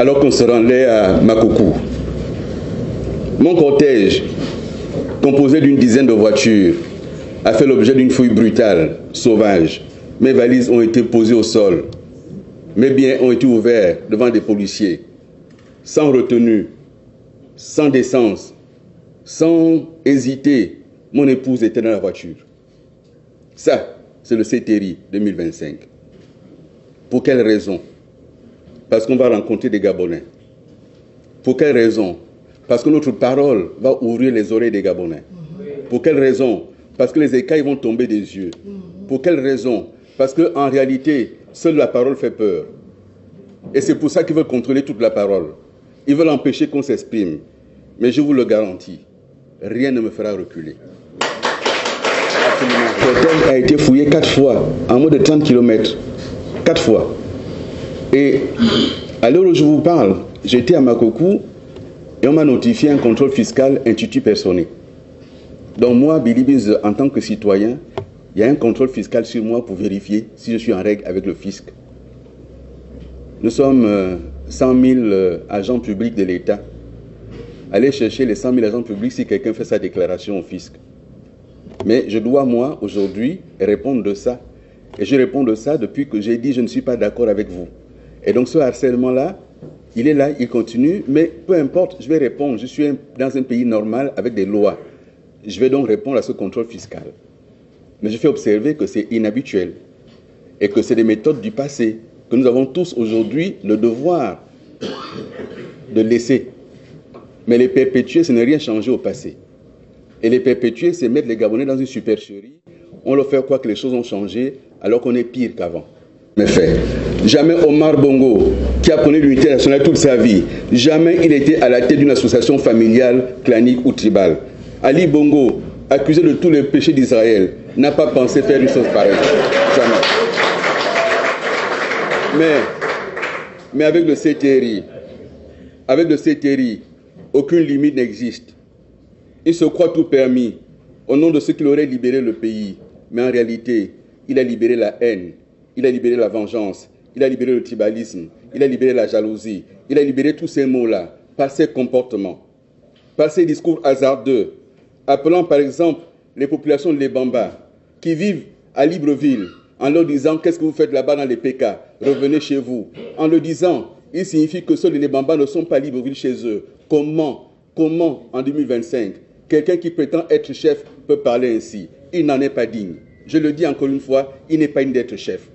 alors qu'on se rendait à Makokou. Mon cortège, composé d'une dizaine de voitures, a fait l'objet d'une fouille brutale, sauvage. Mes valises ont été posées au sol. Mes biens ont été ouverts devant des policiers, sans retenue, sans décence, sans hésiter. Mon épouse était dans la voiture. Ça, c'est le CTRI 2025. Pour quelle raison? Parce qu'on va rencontrer des Gabonais. Pour quelle raison? Parce que notre parole va ouvrir les oreilles des Gabonais. Pour quelle raison? Parce que les écailles vont tomber des yeux. Pour quelle raison? Parce qu'en réalité, seule la parole fait peur. Et c'est pour ça qu'ils veulent contrôler toute la parole. Ils veulent empêcher qu'on s'exprime. Mais je vous le garantis, rien ne me fera reculer. Absolument. L'hôtel a été fouillé 4 fois, en moins de 30 km. 4 fois. Et à l'heure où je vous parle, j'étais à Makokou et on m'a notifié un contrôle fiscal intitulé personné. Donc moi, Billy Biz, en tant que citoyen, il y a un contrôle fiscal sur moi pour vérifier si je suis en règle avec le fisc. Nous sommes 100 000 agents publics de l'État. Allez chercher les 100 000 agents publics si quelqu'un fait sa déclaration au fisc. Mais je dois, moi, aujourd'hui, répondre de ça. Et je réponds de ça depuis que j'ai dit je ne suis pas d'accord avec vous. Et donc ce harcèlement-là, il est là, il continue, mais peu importe, je vais répondre. Je suis dans un pays normal avec des lois. Je vais donc répondre à ce contrôle fiscal. Mais je fais observer que c'est inhabituel et que c'est des méthodes du passé que nous avons tous aujourd'hui le devoir de laisser. Mais les perpétuer, ce n'est rien changer au passé. Et les perpétuer, c'est mettre les Gabonais dans une supercherie. On leur fait croire que les choses ont changé alors qu'on est pire qu'avant. Mais fait, jamais Omar Bongo, qui a connu l'unité nationale toute sa vie, jamais il était à la tête d'une association familiale, clanique ou tribale. Ali Bongo, accusé de tous les péchés d'Israël, n'a pas pensé faire une chose pareille. Jamais. Mais avec le CTRI, aucune limite n'existe. Il se croit tout permis au nom de ceux qui auraient libéré le pays. Mais en réalité, il a libéré la haine, il a libéré la vengeance, il a libéré le tribalisme, il a libéré la jalousie, il a libéré tous ces mots-là par ses comportements, par ses discours hasardeux, appelant par exemple les populations de l'Ebamba qui vivent à Libreville en leur disant qu'est-ce que vous faites là-bas dans les PK, revenez chez vous. En le disant, il signifie que seuls les Bambas ne sont pas à Libreville chez eux. Comment en 2025, quelqu'un qui prétend être chef peut parler ainsi? Il n'en est pas digne. Je le dis encore une fois, il n'est pas digne d'être chef.